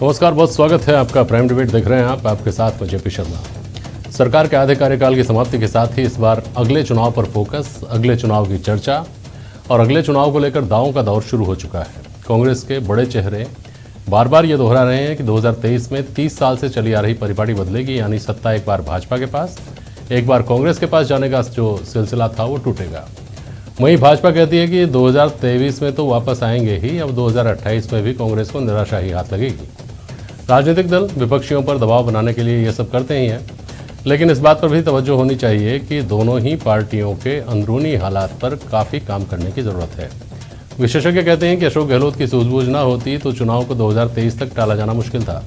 नमस्कार, बहुत स्वागत है आपका। प्राइम डिबेट देख रहे हैं आप, आपके साथ में जेपी शर्मा। सरकार के आधे कार्यकाल की समाप्ति के साथ ही इस बार अगले चुनाव पर फोकस, अगले चुनाव की चर्चा और अगले चुनाव को लेकर दावों का दौर शुरू हो चुका है। कांग्रेस के बड़े चेहरे बार बार ये दोहरा रहे हैं कि 2023 में 30 साल से चली आ रही परिपाटी बदलेगी, यानी सत्ता एक बार भाजपा के पास, एक बार कांग्रेस के पास जाने का जो सिलसिला था वो टूटेगा। वहीं भाजपा कहती है कि 2023 में तो वापस आएंगे ही, अब 2028 में भी कांग्रेस को निराशा ही हाथ लगेगी। राजनीतिक दल विपक्षियों पर दबाव बनाने के लिए ये सब करते ही हैं, लेकिन इस बात पर भी तवज्जो होनी चाहिए कि दोनों ही पार्टियों के अंदरूनी हालात पर काफ़ी काम करने की ज़रूरत है। विशेषज्ञ कहते हैं कि अशोक गहलोत की सूझबूझ ना होती तो चुनाव को 2023 तक टाला जाना मुश्किल था।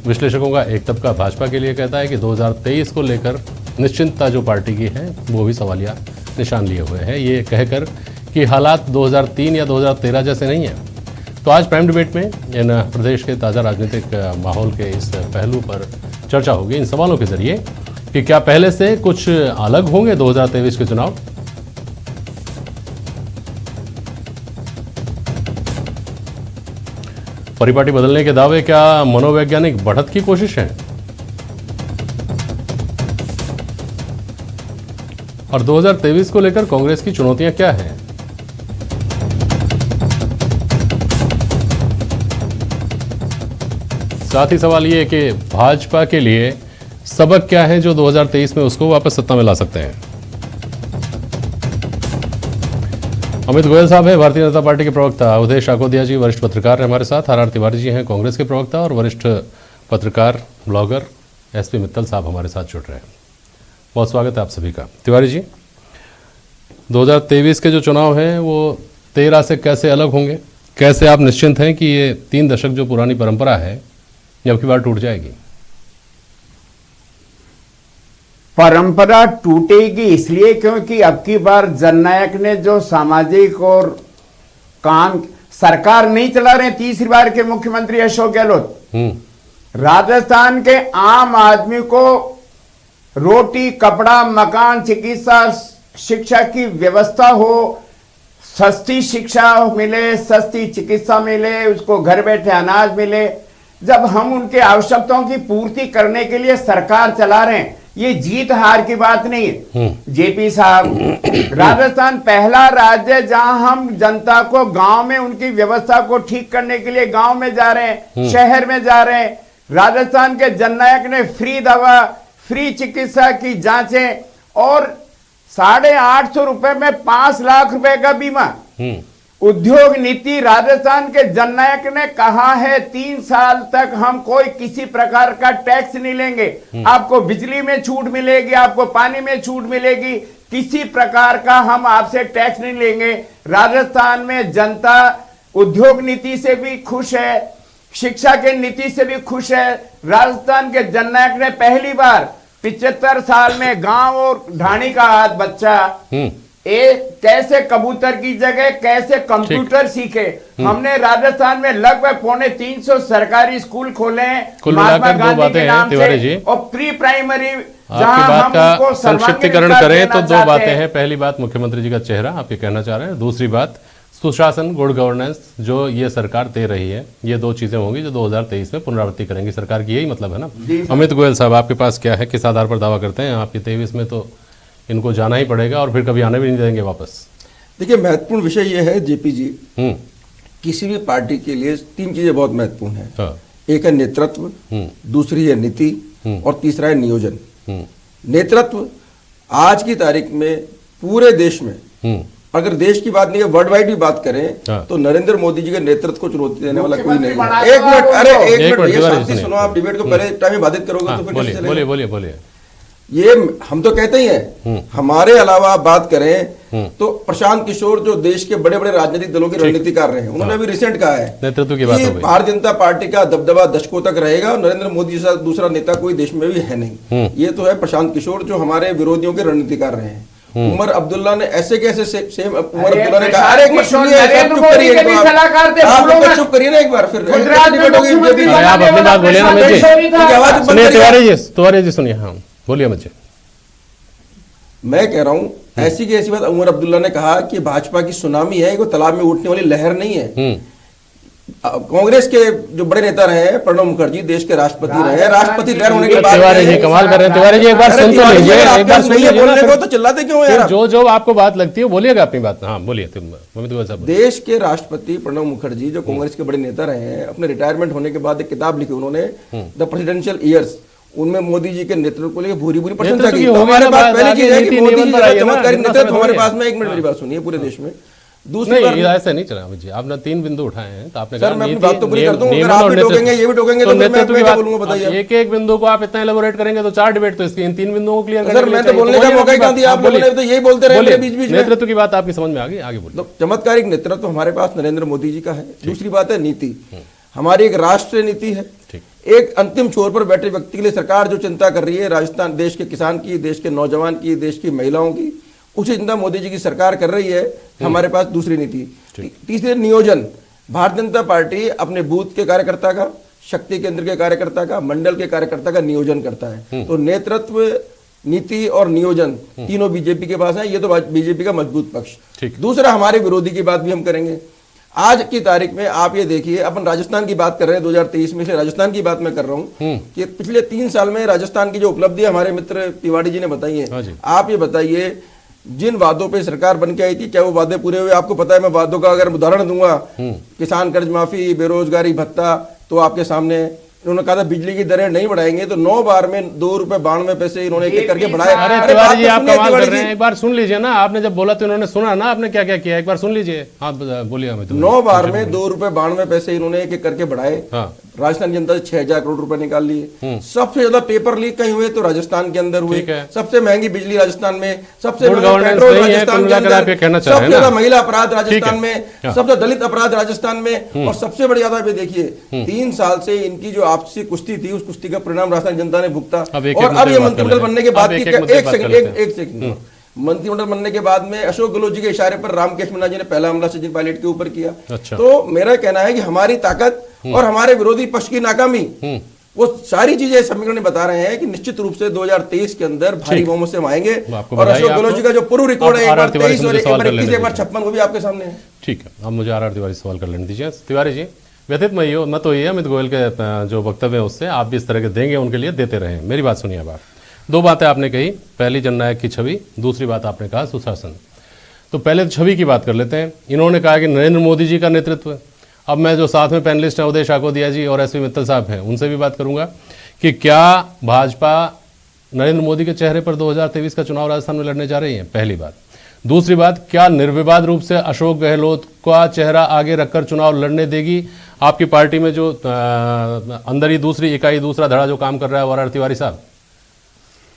विश्लेषकों का एक तबका भाजपा के लिए कहता है कि 2023 को लेकर निश्चिंतता जो पार्टी की है वो भी सवालिया निशान लिए हुए है, ये कहकर कि हालात 2003 या 2013 जैसे नहीं है। तो आज प्राइम डिबेट में इन प्रदेश के ताज़ा राजनीतिक माहौल के इस पहलू पर चर्चा होगी, इन सवालों के जरिए कि क्या पहले से कुछ अलग होंगे 2023 के चुनाव। परिपाटी बदलने के दावे क्या मनोवैज्ञानिक बढ़त की कोशिश है, और 2023 को लेकर कांग्रेस की चुनौतियां क्या हैं। साथ ही सवाल ये कि भाजपा के लिए सबक क्या है जो 2023 में उसको वापस सत्ता में ला सकते हैं। अमित गोयल साहब हैं भारतीय जनता पार्टी के प्रवक्ता, अवधेश आकोदिया जी वरिष्ठ पत्रकार हैं हमारे साथ, आर तिवारी जी हैं कांग्रेस के प्रवक्ता और वरिष्ठ पत्रकार ब्लॉगर एसपी मित्तल साहब हमारे साथ जुड़ रहे हैं। बहुत स्वागत है आप सभी का। तिवारी जी, 2023 के जो चुनाव हैं वो 13 से कैसे अलग होंगे, कैसे आप निश्चिंत हैं कि ये 3 दशक जो पुरानी परंपरा है ये अब की बार टूट जाएगी। परंपरा टूटेगी इसलिए क्योंकि अब की बार जननायक ने जो सामाजिक और काम, सरकार नहीं चला रहे तीसरी बार के मुख्यमंत्री अशोक गहलोत, राजस्थान के आम आदमी को रोटी, कपड़ा, मकान, चिकित्सा, शिक्षा की व्यवस्था हो, सस्ती शिक्षा मिले, सस्ती चिकित्सा मिले, उसको घर बैठे अनाज मिले। जब हम उनके आवश्यकताओं की पूर्ति करने के लिए सरकार चला रहे हैं, ये जीत हार की बात नहीं है जेपी साहब। राजस्थान पहला राज्य है जहां हम जनता को गांव में उनकी व्यवस्था को ठीक करने के लिए गांव में जा रहे हैं, शहर में जा रहे हैं। राजस्थान के जननायक ने फ्री दवा, फ्री चिकित्सा की जांचें और 850 रुपए में 5 लाख रुपए का बीमा। उद्योग नीति राजस्थान के जननायक ने कहा है 3 साल तक हम कोई किसी प्रकार का टैक्स नहीं लेंगे, आपको बिजली में छूट मिलेगी, आपको पानी में छूट मिलेगी, किसी प्रकार का हम आपसे टैक्स नहीं लेंगे। राजस्थान में जनता उद्योग नीति से भी खुश है, शिक्षा के नीति से भी खुश है। राजस्थान के जननायक ने पहली बार 75 साल में गांव और ढाणी का हाथ बच्चा कैसे कबूतर की जगह कैसे कंप्यूटर सीखे। हमने राजस्थान में लगभग 350 सरकारी स्कूल खोले हैं महात्मा गांधी के नाम से, और प्री प्राइमरी आपकी बात का संक्षिप्तीकरण करें तो 2 बातें हैं। पहली बात मुख्यमंत्री जी का चेहरा, आप ये कहना चाह रहे हैं। दूसरी बात सुशासन, गुड गवर्नेंस जो ये सरकार दे रही है, ये 2 चीजें होंगी जो 2023 में पुनरावृत्ति करेंगी सरकार की, यही मतलब है ना। अमित गोयल साहब, आपके पास क्या है, किस आधार पर दावा करते हैं आप कि 23 में तो इनको जाना ही पड़ेगा और फिर कभी आने भी नहीं देंगे वापस। देखिए, महत्वपूर्ण विषय यह है जेपी जी, किसी भी पार्टी के लिए 3 चीजें बहुत महत्वपूर्ण हैं। हाँ। एक है नेतृत्व, दूसरी है नीति और तीसरा है नियोजन। नेतृत्व आज की तारीख में पूरे देश में, अगर देश की बात नहीं है वर्ल्ड वाइड भी बात करें, हाँ, तो नरेंद्र मोदी जी के नेतृत्व को चुनौती देने वाला कोई नहीं है। एक मिनट, अरे एक मिनट सुनो, आप डिबेट को पहले टाइम में बाधित करोगे तो फिर बोलिए। ये हम तो कहते ही हैं, हमारे अलावा आप बात करें तो प्रशांत किशोर जो देश के बड़े बड़े राजनीतिक दलों की रणनीति कर रहे हैं, उन्होंने अभी रिसेंट कहा है नेतृत्व की बात हो गई, भारतीय जनता पार्टी का दबदबा दशकों तक रहेगा और नरेंद्र मोदी जैसा दूसरा नेता कोई देश में भी है नहीं। ये तो है प्रशांत किशोर जो हमारे विरोधियों के रणनीति कर रहे हैं। उमर अब्दुल्ला ने ऐसे कैसे सेम उमर अब्दुल्ला ने कहा, अरे एक मिनट सुनिए, चुप करिए चुप करिए ना एक बार, फिर डिबेट होगी। आप अपनी बात बोलिए ना मुझे, तिवारी जी सुनिए। हाँ बोलिए मुझे। मैं कह रहा हूं ऐसी की ऐसी बात उमर अब्दुल्ला ने कहा कि भाजपा की सुनामी है, कोई तालाब में उठने वाली लहर नहीं है। कांग्रेस के जो बड़े नेता रहे हैं, प्रणब मुखर्जी देश के राष्ट्रपति रहे हैं, राष्ट्रपति रिटायर होने के बाद तिवारी जी कमाल कर रहे हैं। तिवारी जी एक बार सुन तो लीजिए, एक बार सुन लीजिए बोलने को तो चिल्लाते क्यों यार? जो आपको बात लगती है बोलिएगा अपनी बात। हाँ बोलिए अमित गोयल साहब। देश के राष्ट्रपति प्रणब मुखर्जी जो कांग्रेस के बड़े नेता रहे हैं, अपने रिटायरमेंट होने के बाद एक किताब लिखी उन्होंने, द प्रेसिडेंशियल ईयर्स, उनमें मोदी जी के नेतृत्व को लेकर भूरी भूरी प्रशंसा की। हमारे पास पहली चीज है कि मोदी जी का चमत्कारी नेतृत्व हमारे पास में, एक मिनट मेरी बात सुनिए, पूरे देश में। दूसरी बात ऐसे नहीं चला जी, आपने 3 बिंदु उठाए हैं तो आपने सर मैं अपनी बात तो पूरी कर दूं, अगर आप भी टोकेंगे ये भी टोकेंगे तो मैं क्या बोलूंगा बताइए। एक बिंदु को आप इतना एलेबोरेट करेंगे तो 4 डिबेट तो इसकी इन 3 बिंदुओं को क्लियर करने। सर मैं तो बोलने का मौका ही कहां दिया, आप लोगों ने तो यही बोलते रहे बीच बीच में। नेतृत्व की बात आपकी समझ में आ गई, आगे बोलिए। चमत्कारिक नेतृत्व हमारे पास नरेंद्र मोदी जी का है। दूसरी बात है नीति, हमारी एक राष्ट्रीय नीति है। एक अंतिम छोर पर बैठे व्यक्ति के लिए सरकार जो चिंता कर रही है, राजस्थान देश के किसान की, देश के नौजवान की, देश की महिलाओं की, उसी चिंता मोदी जी की सरकार कर रही है। हमारे पास दूसरी नीति। तीसरे नियोजन, भारतीय जनता पार्टी अपने बूथ के कार्यकर्ता का, शक्ति केंद्र के कार्यकर्ता का, मंडल के कार्यकर्ता का नियोजन करता है। तो नेतृत्व, नीति और नियोजन तीनों बीजेपी के पास है। ये तो बीजेपी का मजबूत पक्ष। दूसरा, हमारे विरोधी की बात भी हम करेंगे। आज की तारीख में आप ये देखिए, अपन राजस्थान की बात कर रहे हैं 2023 में, इसलिए राजस्थान की बात मैं कर रहा हूं कि पिछले 3 साल में राजस्थान की जो उपलब्धि हमारे मित्र तिवारी जी ने बताई है, आप ये बताइए जिन वादों पे सरकार बन के आई थी, क्या वो वादे पूरे हुए? आपको पता है, मैं वादों का अगर उदाहरण दूंगा, किसान कर्ज माफी, बेरोजगारी भत्ता, तो आपके सामने इन्होंने कहा था बिजली की दरें नहीं बढ़ाएंगे, तो 9 बार में 2 रुपए 92 पैसे इन्होंने एक करके बढ़ाए। अरे तिवारी जी आप कमाल कर रहे हैं, एक बार सुन लीजिए ना। आपने जब बोला तो इन्होंने सुना ना, आपने क्या क्या किया, एक बार सुन लीजिए। हाँ बोलिए हमें। 9 बार में 2 रुपए 92 पैसे इन्होंने एक एक करके बढ़ाए। राजस्थान जनता से 6000 करोड़ रुपए निकाल लिए। सबसे ज्यादा पेपर लीक कहीं हुए तो राजस्थान के अंदर हुए। सबसे महंगी बिजली राजस्थान में, सबसे महंगा पेट्रोल राजस्थान के अंदर, सबसे ज्यादा महिला अपराध राजस्थान में, सबसे दलित अपराध राजस्थान में, और सबसे बड़ी ज्यादा पे देखिए 3 साल से इनकी जो आपसी कुश्ती थी, उस कुश्ती का परिणाम राजस्थान जनता ने भुगता। और अब ये मंत्रिमंडल बनने के बाद, एक सेकंड, मंत्रिमंडल बनने के बाद में अशोक गहलोत जी के इशारे पर रामकेश मीणा जी ने पहला हमला सचिन पायलट के ऊपर किया। तो मेरा कहना है कि हमारी ताकत और हमारे विरोधी पक्ष की नाकामी, वो सारी चीजें समीकरण ने बता रहे हैं कि निश्चित रूप से 2023 के अंदर भारी बहुमत से हम आएंगे। और अशोक गहलोत जी का जो पूर्व रिकॉर्ड है, 1 बार 23 और 1 बार 56, वो भी आपके सामने है। ठीक है, अब मुझे RR तिवारी सवाल कर लेने दीजिए। तिवारी जी, व्यथित मत होइए अमित गोयल के जो वक्तव्य है उससे, आप भी इस तरह के देंगे उनके लिए देते रहे। मेरी बात सुनिए। अब 2 बातें आपने कही, पहली जननायक की छवि, दूसरी बात आपने कहा सुशासन। तो पहले छवि की बात कर लेते हैं। इन्होंने कहा कि नरेंद्र मोदी जी का नेतृत्व। अब मैं जो साथ में पैनलिस्ट हैं उदय शाकोदिया जी और SV मित्तल साहब हैं, उनसे भी बात करूंगा कि क्या भाजपा नरेंद्र मोदी के चेहरे पर 2023 का चुनाव राजस्थान में लड़ने जा रही है? पहली बात। दूसरी बात, क्या निर्विवाद रूप से अशोक गहलोत का चेहरा आगे रखकर चुनाव लड़ने देगी आपकी पार्टी में जो अंदर ही दूसरी इकाई, दूसरा धड़ा जो काम कर रहा है RR तिवारी साहब?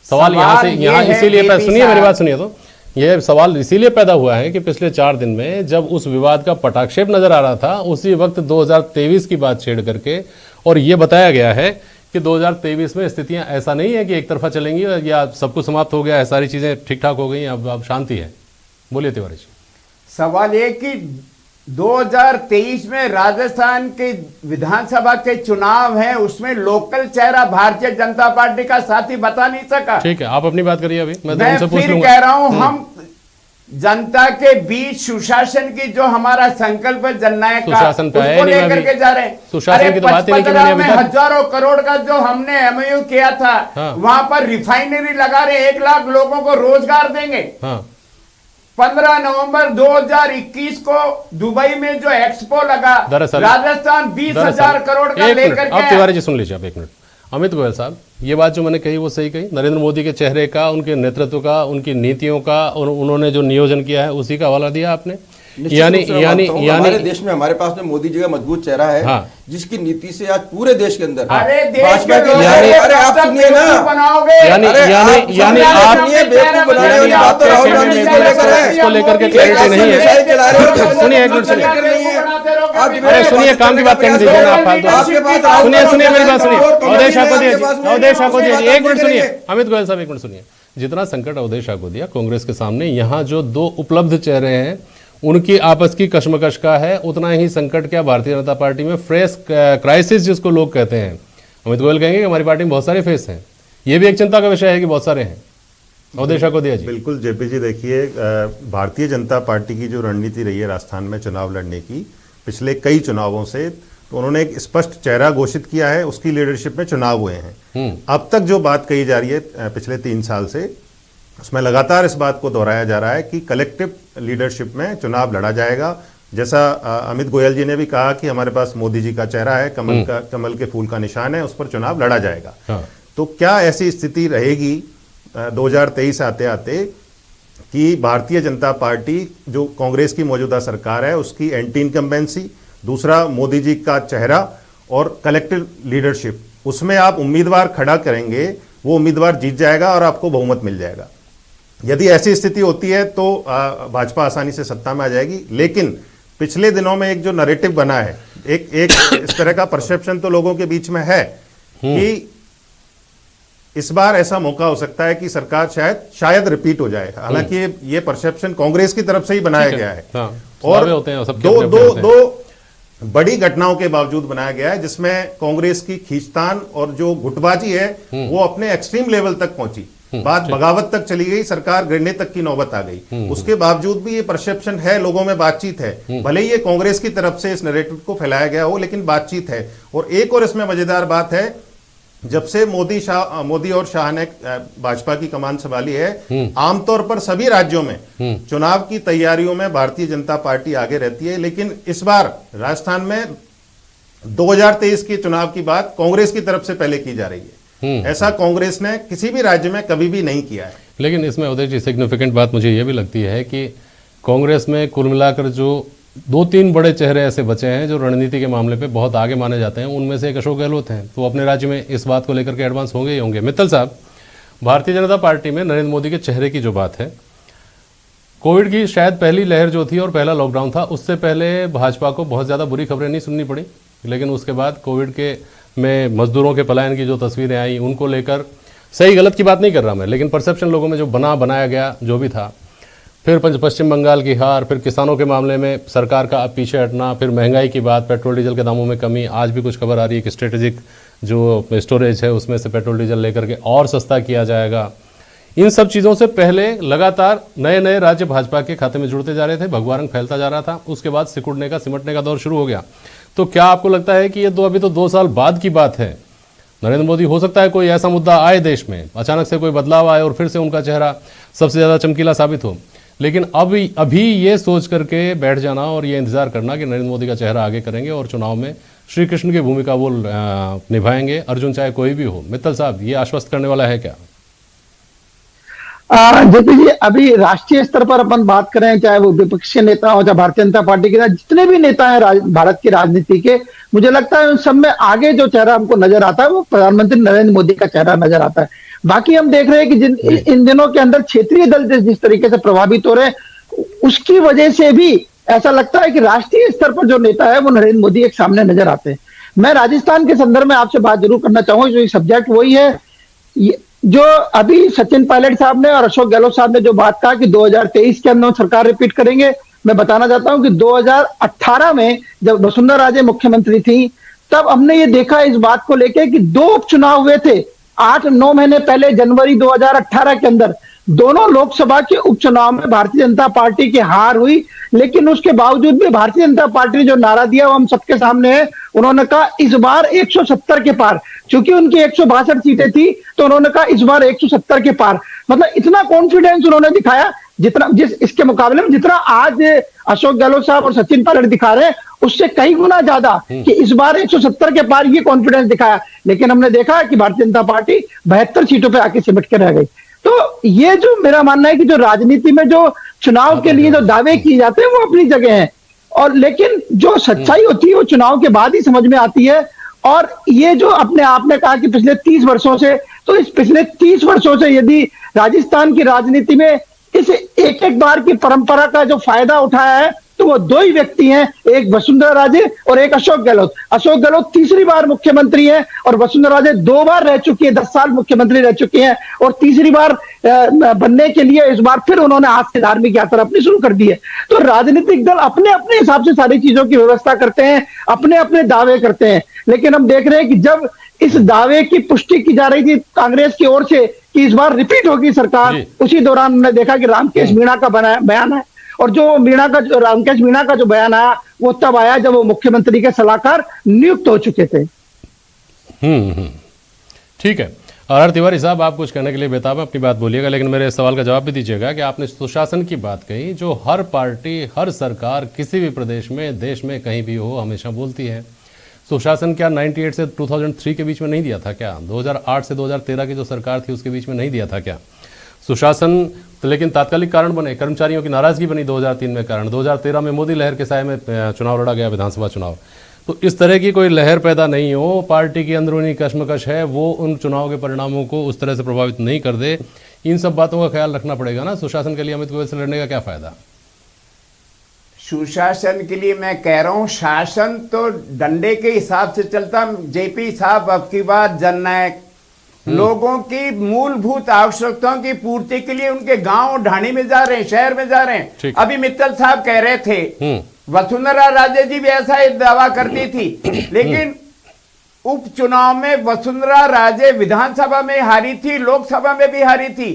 सवाल यहाँ इसीलिए, सुनिए मेरी बात सुनिए। तो यह सवाल इसीलिए पैदा हुआ है कि पिछले 4 दिन में जब उस विवाद का पटाक्षेप नजर आ रहा था, उसी वक्त 2023 की बात छेड़ करके और ये बताया गया है कि 2023 में स्थितियां ऐसा नहीं है कि एक तरफा चलेंगी या सब कुछ समाप्त हो गया है, सारी चीजें ठीक ठाक हो गई, अब शांति है। बोलिए तिवारी जी। सवाल ये कि 2023 में राजस्थान के विधानसभा के चुनाव है, उसमें लोकल चेहरा भारतीय जनता पार्टी का साथी बता नहीं सका। ठीक है, आप अपनी बात करिए। अभी मैं फिर कह रहा हूं, हम जनता के बीच सुशासन की जो हमारा संकल्प है जननायक का, उसको लेकर के जा रहे हैं। सुशासन की तो बात ही नहीं की मैंने अभी तक। हजारों करोड़ का जो हमने MOU किया था, वहां पर रिफाइनरी लगा रहे, 1 लाख लोगों को रोजगार देंगे। 15 नवंबर 2021 को दुबई में जो एक्सपो लगा, राजस्थान 20,000 करोड़ का लेकर के। अब तिवारी जी सुन लीजिए आप 1 मिनट। अमित गोयल साहब, ये बात जो मैंने कही वो सही कही। नरेंद्र मोदी के चेहरे का, उनके नेतृत्व का, उनकी नीतियों का और उन्होंने जो नियोजन किया है उसी का हवाला दिया आपने। यानी हमारे देश में, हमारे पास में मोदी जी का मजबूत चेहरा है। हाँ। जिसकी नीति से आज पूरे देश के अंदर, अरे देश के अरे आप सुनिए ना, यानी आप बनाने वाली बात तो राहुल गांधी को लेकर है, इसको लेकर के क्लैरिटी नहीं है। सुनिए 1 मिनट सुनिए, अरे सुनिए, काम की बात करने दीजिए ना आप फालतू। सुनिए मेरी बात सुनिए। अवधेश शाकोदिया जी 1 मिनट सुनिए। अमित गोयल साहब 1 मिनट सुनिए। जितना संकट अवधेश शाकोदिया कांग्रेस के सामने यहाँ जो 2 उपलब्ध चेहरे हैं उनकी आपस की कशमकश का है, उतना ही संकट क्या भारतीय जनता पार्टी में फ्रेश क्राइसिस जिसको लोग कहते हैं। अमित गोयल कहेंगे कि हमारी पार्टी में बहुत सारे फेस हैं, ये भी एक चिंता का विषय है कि बहुत सारे हैं। अवधेश शाकोदिया जी। बिल्कुल JP जी, देखिए भारतीय जनता पार्टी की जो रणनीति रही है राजस्थान में चुनाव लड़ने की, पिछले कई चुनावों से, तो उन्होंने एक स्पष्ट चेहरा घोषित किया है, उसकी लीडरशिप में चुनाव हुए हैं। अब तक जो बात कही जा रही है पिछले 3 साल से, उसमें लगातार इस बात को दोहराया जा रहा है कि कलेक्टिव लीडरशिप में चुनाव लड़ा जाएगा। जैसा अमित गोयल जी ने भी कहा कि हमारे पास मोदी जी का चेहरा है, कमल के फूल का निशान है, उस पर चुनाव लड़ा जाएगा। हाँ। तो क्या ऐसी स्थिति रहेगी 2023 आते आते कि भारतीय जनता पार्टी जो कांग्रेस की मौजूदा सरकार है उसकी एंटी इनकम्बेंसी, दूसरा मोदी जी का चेहरा और कलेक्टिव लीडरशिप, उसमें आप उम्मीदवार खड़ा करेंगे, वो उम्मीदवार जीत जाएगा और आपको बहुमत मिल जाएगा। यदि ऐसी स्थिति होती है तो भाजपा आसानी से सत्ता में आ जाएगी। लेकिन पिछले दिनों में एक जो नैरेटिव बना है, एक इस तरह का परसेप्शन तो लोगों के बीच में है कि इस बार ऐसा मौका हो सकता है कि सरकार शायद रिपीट हो जाए। हालांकि ये परसेप्शन कांग्रेस की तरफ से ही बनाया गया है। हाँ, और दो बड़ी घटनाओं के बावजूद बनाया गया है, जिसमें कांग्रेस की खींचतान और जो गुटबाजी है वो अपने एक्सट्रीम लेवल तक पहुंची, बात बगावत तक चली गई, सरकार गिरने तक की नौबत आ गई। उसके बावजूद भी ये परसेप्शन है, लोगों में बातचीत है, भले ही ये कांग्रेस की तरफ से इस नैरेटिव को फैलाया गया हो, लेकिन बातचीत है। और एक और इसमें मजेदार बात है, जब से मोदी और शाह ने भाजपा की कमान संभाली है, आमतौर पर सभी राज्यों में चुनाव की तैयारियों में भारतीय जनता पार्टी आगे रहती है, लेकिन इस बार राजस्थान में 2023 के चुनाव की बात कांग्रेस की तरफ से पहले की जा रही है। ऐसा कांग्रेस ने किसी भी राज्य में कभी भी नहीं किया है। लेकिन इसमें उदय जी सिग्निफिकेंट बात मुझे यह भी लगती है कि कांग्रेस में कुल मिलाकर जो 2-3 बड़े चेहरे ऐसे बचे हैं जो रणनीति के मामले पे बहुत आगे माने जाते हैं, उनमें से एक अशोक गहलोत हैं। तो अपने राज्य में इस बात को लेकर के एडवांस होंगे ही होंगे। मित्तल साहब, भारतीय जनता पार्टी में नरेंद्र मोदी के चेहरे की जो बात है, कोविड की शायद पहली लहर जो थी और पहला लॉकडाउन था, उससे पहले भाजपा को बहुत ज़्यादा बुरी खबरें नहीं सुननी पड़ी, लेकिन उसके बाद कोविड के में मजदूरों के पलायन की जो तस्वीरें आई, उनको लेकर सही गलत की बात नहीं कर रहा मैं, लेकिन परसेप्शन लोगों में जो बनाया गया जो भी था, फिर पश्चिम बंगाल की हार, फिर किसानों के मामले में सरकार का अब पीछे हटना, फिर महंगाई की बात, पेट्रोल डीजल के दामों में कमी, आज भी कुछ खबर आ रही है कि स्ट्रेटेजिक जो स्टोरेज है उसमें से पेट्रोल डीजल लेकर के और सस्ता किया जाएगा। इन सब चीज़ों से पहले लगातार नए नए राज्य भाजपा के खाते में जुड़ते जा रहे थे, भगवा रंग फैलता जा रहा था, उसके बाद सिकुड़ने का सिमटने का दौर शुरू हो गया। तो क्या आपको लगता है कि ये अभी तो 2 साल बाद की बात है, नरेंद्र मोदी हो सकता है कोई ऐसा मुद्दा आए देश में, अचानक से कोई बदलाव आए और फिर से उनका चेहरा सबसे ज़्यादा चमकीला साबित हो, लेकिन अभी ये सोच करके बैठ जाना और ये इंतजार करना कि नरेंद्र मोदी का चेहरा आगे करेंगे और चुनाव में श्री कृष्ण की भूमिका वो निभाएंगे, अर्जुन चाहे कोई भी हो, मित्तल साहब ये आश्वस्त करने वाला है क्या? जेपी जी, अभी राष्ट्रीय स्तर पर अपन बात करें, चाहे वो विपक्षी नेता हो, चाहे भारतीय जनता पार्टी के जितने भी नेता हैं भारत की राजनीति के, मुझे लगता है उन सब में आगे जो चेहरा हमको नजर आता है वो प्रधानमंत्री नरेंद्र मोदी का चेहरा नजर आता है। बाकी हम देख रहे हैं कि इन दिनों के अंदर क्षेत्रीय दल जिस तरीके से प्रभावित हो रहे हैं, उसकी वजह से भी ऐसा लगता है कि राष्ट्रीय स्तर पर जो नेता है वो नरेंद्र मोदी एक सामने नजर आते हैं। मैं राजस्थान के संदर्भ में आपसे बात जरूर करना चाहूंगा, जो सब्जेक्ट वही है जो अभी सचिन पायलट साहब ने और अशोक गहलोत साहब ने जो बात कहा कि 2023 के अंदर सरकार रिपीट करेंगे। मैं बताना चाहता हूं कि 2018 में जब वसुंधरा राजे मुख्यमंत्री थी, तब हमने ये देखा इस बात को लेकर कि 2 उपचुनाव हुए थे 8-9 महीने पहले, जनवरी 2018 के अंदर। दोनों लोकसभा के उपचुनाव में भारतीय जनता पार्टी की हार हुई, लेकिन उसके बावजूद भी भारतीय जनता पार्टी ने जो नारा दिया वो हम सबके सामने है। उन्होंने कहा इस बार 170 के पार, क्योंकि उनकी 162 सीटें थी, तो उन्होंने कहा इस बार 170 के पार। मतलब इतना कॉन्फिडेंस उन्होंने दिखाया जितना इसके मुकाबले में जितना आज अशोक गहलोत साहब और सचिन पायलट दिखा रहे हैं, उससे कई गुना ज्यादा कि इस बार 170 के पार ये कॉन्फिडेंस दिखाया। लेकिन हमने देखा कि भारतीय जनता पार्टी 72 सीटों पर आके सिमट के रह गई। तो ये जो मेरा मानना है कि जो राजनीति में जो चुनाव के लिए जो दावे किए जाते हैं वो अपनी जगह हैं, और लेकिन जो सच्चाई होती है वो चुनाव के बाद ही समझ में आती है। और ये जो अपने आपने कहा कि पिछले 30 वर्षों से, तो इस पिछले 30 वर्षों से यदि राजस्थान की राजनीति में इस एक बार की परंपरा का जो फायदा उठाया है तो वो 2 ही व्यक्ति हैं, एक वसुंधरा राजे और एक अशोक गहलोत। अशोक गहलोत तीसरी बार मुख्यमंत्री हैं और वसुंधरा राजे 2 बार रह चुकी है, 10 साल मुख्यमंत्री रह चुकी हैं, और तीसरी बार बनने के लिए इस बार फिर उन्होंने हाथ से धार्मिक यात्रा अपनी शुरू कर दी है। तो राजनीतिक दल अपने अपने हिसाब से सारी चीजों की व्यवस्था करते हैं, अपने अपने दावे करते हैं। लेकिन हम देख रहे हैं कि जब इस दावे की पुष्टि की जा रही थी कांग्रेस की ओर से कि इस बार रिपीट होगी सरकार, उसी दौरान हमने देखा कि रामकेश मीणा का बयान है और जो मीणा का, जो रामकेश मीणा का जो बयान आया वो तब आया जब वो मुख्यमंत्री के सलाहकार नियुक्त हो चुके थे। ठीक है। और तिवारी साहब, आप कुछ कहने के लिए बेताब हैं, अपनी बात बोलिएगा, लेकिन मेरे सवाल का जवाब भी दीजिएगा कि आपने सुशासन की बात कही, जो हर पार्टी, हर सरकार किसी भी प्रदेश में, देश में कहीं भी हो, हमेशा बोलती है। सुशासन क्या 98 से 2003 के बीच में नहीं दिया था क्या? 2008 से 2013 की जो सरकार थी उसके बीच में नहीं दिया था क्या सुशासन? तो लेकिन तात्कालिक कारण बने, कर्मचारियों की नाराजगी बनी 2003 में कारण, 2013 में मोदी लहर के साए में चुनाव लड़ा गया, विधानसभा चुनाव। तो इस तरह की कोई लहर पैदा नहीं हो, पार्टी की अंदरूनी कश्मकश है, वो उन चुनाव के परिणामों को उस तरह से प्रभावित नहीं कर दे, इन सब बातों का ख्याल रखना पड़ेगा ना। सुशासन के लिए अमित गोयल से लड़ने का क्या फायदा? सुशासन के लिए मैं कह रहा हूं, शासन तो डंडे के हिसाब से चलता। जेपी साहब अब की बात जननायक लोगों की मूलभूत आवश्यकताओं की पूर्ति के लिए उनके गांव ढाणी में जा रहे हैं, शहर में जा रहे हैं। अभी मित्तल साहब कह रहे थे वसुंधरा राजे जी भी ऐसा ही दावा करती थी, लेकिन उपचुनाव में वसुंधरा राजे विधानसभा में हारी थी, लोकसभा में भी हारी थी।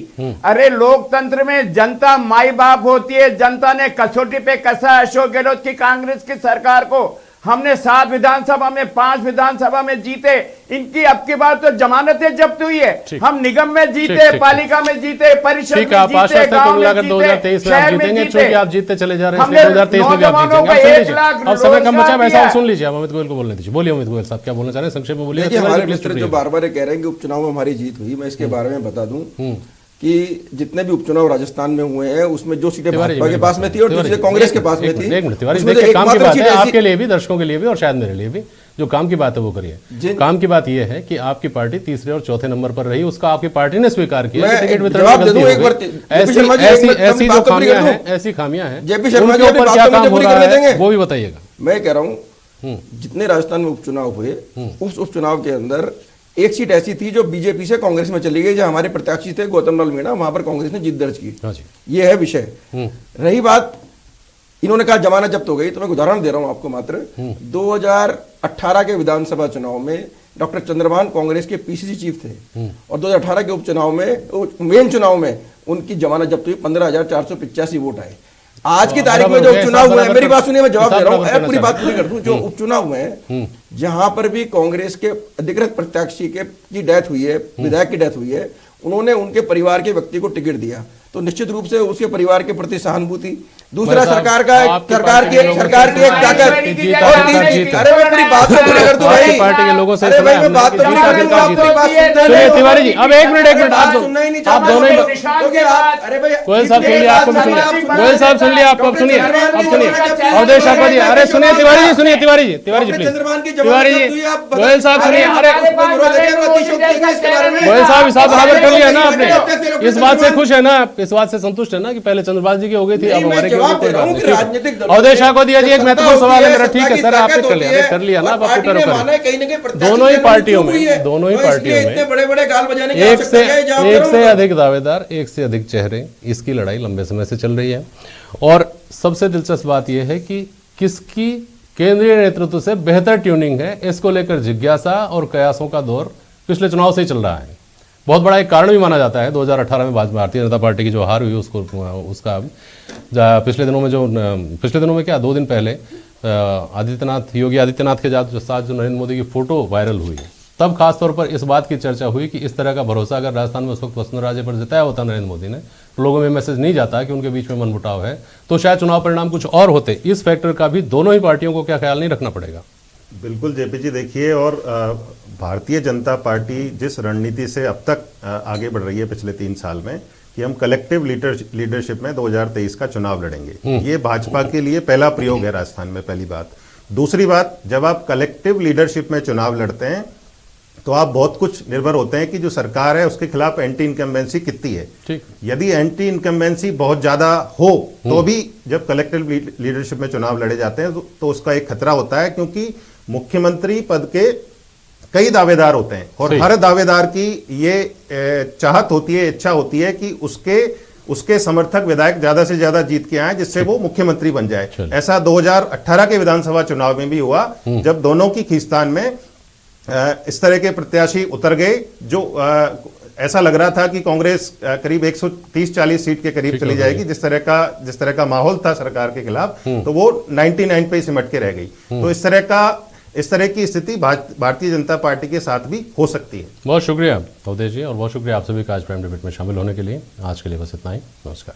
अरे लोकतंत्र में जनता माई बाप होती है। जनता ने कसौटी पे कसा अशोक गहलोत की कांग्रेस की सरकार को। हमने 7 विधानसभा में 5 विधानसभा में जीते। इनकी अब की बार तो जमानतें जब्त हुई है। हम निगम में जीते, पालिका में जीते, परिषद में जीते, गांव में जीते, 2023 में आप जीतेंगे, क्योंकि आप जीतते चले जा रहे हैं, 2023 में भी आप जीतेंगे। अब समय कम बचा, वैसा सुन लीजिए। अमित गोयल को बोलने दीजिए। बोलिए अमित गोयल साहब, क्या बोलना चाह रहे हैं, संक्षेप में बोलिए। हमारे मित्र जो बार बार कह रहे हैं कि उपचुनाव में हमारी जीत हुई, मैं इसके बारे में बता दूं कि जितने भी उपचुनाव राजस्थान में हुए हैं उसमें जो सीटें भाजपा के पास में थी और जो सीटें कांग्रेस के पास में थी, एक मिनट तिवारी, देखिए काम की बात है, आपके लिए भी, दर्शकों के लिए भी और शायद मेरे लिए भी, जो काम की बात है वो करिए। काम की बात यह है कि आपकी पार्टी तीसरे और चौथे नंबर पर रही, उसका आपकी पार्टी ने स्वीकार किया। टिकट वितरण में गलती हो गई। ऐसी जो खामियां हैं, ऐसी खामियां हैं, जेपी शर्मा उनके ऊपर क्या काम हो रहा है वो भी बताइएगा। मैं कह रहा हूँ जितने राजस्थान में उपचुनाव हुए, उस उपचुनाव के अंदर एक सीट ऐसी थी जो बीजेपी से कांग्रेस में चली गई, जो हमारे प्रत्याशी थे गौतम लाल मीणा, वहां पर कांग्रेस ने जीत दर्ज की। ये है विषय। रही बात, इन्होंने कहा जमानत जब्त हो गई, तो मैं उदाहरण दे रहा हूं आपको मात्र। 2018 के विधानसभा चुनाव में डॉक्टर चंद्रभान कांग्रेस के पीसीसी चीफ थे और 2018 के उपचुनाव में, मेन चुनाव में उनकी जमानत जब्त हुई, 15,485 वोट आए। आज की तारीख में जो उपचुनाव हुए हैं, मेरी बात सुनिए, मैं जवाब दे रहा हूं, पूरी बात पूरी कर दूं। जो उपचुनाव हुए हैं जहां पर भी कांग्रेस के अधिकृत प्रत्याशी की डेथ हुई है, विधायक की डेथ हुई है, उन्होंने उनके परिवार के व्यक्ति को टिकट दिया, तो निश्चित रूप से उसके परिवार के प्रति सहानुभूति। दूसरा सरकार की एक ताकत। अरे मैं पूरी बात तो पूरी कर दूं भाई, पार्टी के लोगों से। अरे भाई मैं बात तो पूरी कर दूं, आप मेरी बात सुनते सुनिए तिवारी जी, अब एक मिनट आप सुनना ही नहीं चाहते। आप दोनों ही, अरे भाई गोयल साहब सुन लिया, आपको भी सुनिए, गोयल साहब सुन लिया, आपको अब सुनिए, अब सुनिए अवधेश शर्मा जी। अरे सुनिए तिवारी जी, सुनिए तिवारी जी, तिवारी जी प्लीज, तिवारी जी, गोयल साहब सुनिए। अरे गोयल साहब हिसाब बराबर कर लिया ना आपने, इस बात से खुश है ना, इस बात से संतुष्ट है ना कि पहले चंद्रबास जी की हो गई थी, अब हमारे अवधेश को दिया जी। एक महत्वपूर्ण सवाल है मेरा, ठीक है सर, आपने कर लिया ना, आप आपको दोनों ही पार्टियों में एक से अधिक दावेदार, एक से अधिक चेहरे, इसकी लड़ाई लंबे समय से चल रही है। और सबसे दिलचस्प बात यह है कि किसकी केंद्रीय नेतृत्व से बेहतर ट्यूनिंग है, इसको लेकर जिज्ञासा और कयासों का दौर पिछले चुनाव से ही चल रहा है। बहुत बड़ा एक कारण भी माना जाता है 2018 में भारतीय जनता पार्टी की जो हार हुई उसका पिछले दिनों में क्या 2 दिन पहले योगी आदित्यनाथ के साथ जो नरेंद्र मोदी की फोटो वायरल हुई, तब खासतौर पर इस बात की चर्चा हुई कि इस तरह का भरोसा अगर राजस्थान में उस वक्त वसुंधरा राजे पर जताया होता नरेंद्र मोदी ने, तो लोगों में मैसेज नहीं जाता कि उनके बीच में मनमुटाव है, तो शायद चुनाव परिणाम कुछ और होते। इस फैक्टर का भी दोनों ही पार्टियों को क्या ख्याल नहीं रखना पड़ेगा? बिल्कुल जेपी जी, देखिए, और भारतीय जनता पार्टी जिस रणनीति से अब तक आगे बढ़ रही है पिछले 3 साल में कि हम कलेक्टिव लीडरशिप में 2023 का चुनाव लड़ेंगे, ये भाजपा के लिए पहला प्रयोग है राजस्थान में, पहली बात। दूसरी बात, जब आप कलेक्टिव लीडरशिप में चुनाव लड़ते हैं तो आप बहुत कुछ निर्भर होते हैं कि जो सरकार है उसके खिलाफ एंटी इनकम्बेंसी कितनी है। यदि एंटी इनकम्बेंसी बहुत ज्यादा हो तो भी जब कलेक्टिव लीडरशिप में चुनाव लड़े जाते हैं तो उसका एक खतरा होता है, क्योंकि मुख्यमंत्री पद के कई दावेदार होते हैं और हर दावेदार की ये चाहत होती है, इच्छा होती है कि उसके समर्थक विधायक ज्यादा से ज्यादा जीत के आए जिससे वो मुख्यमंत्री बन जाए। ऐसा 2018 के विधानसभा चुनाव में भी हुआ, जब दोनों की खींचतान में इस तरह के प्रत्याशी उतर गए जो ऐसा लग रहा था कि कांग्रेस करीब 130-40 सीट के करीब चली जाएगी, जिस तरह का माहौल था सरकार के खिलाफ, तो वो 99 पे सिमट के रह गई। तो इस तरह की स्थिति भारतीय जनता पार्टी के साथ भी हो सकती है। बहुत शुक्रिया अवधेश जी, और बहुत शुक्रिया आप सभी का आज प्राइम डिबेट में शामिल होने के लिए। आज के लिए बस इतना ही, नमस्कार।